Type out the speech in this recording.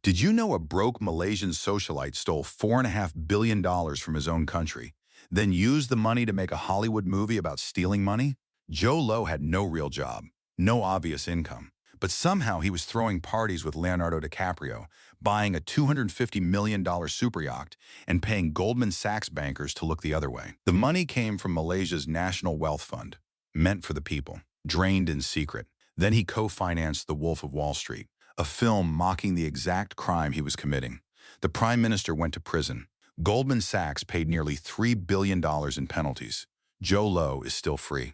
Did you know a broke Malaysian socialite stole $4.5 billion from his own country, then used the money to make a Hollywood movie about stealing money? Joe Low had no real job, no obvious income, but somehow he was throwing parties with Leonardo DiCaprio, buying a $250 million super yacht, and paying Goldman Sachs bankers to look the other way. The money came from Malaysia's National Wealth Fund, meant for the people, drained in secret. Then he co-financed The Wolf of Wall Street, a film mocking the exact crime he was committing. The prime minister went to prison. Goldman Sachs paid nearly $3 billion in penalties. Joe Low is still free.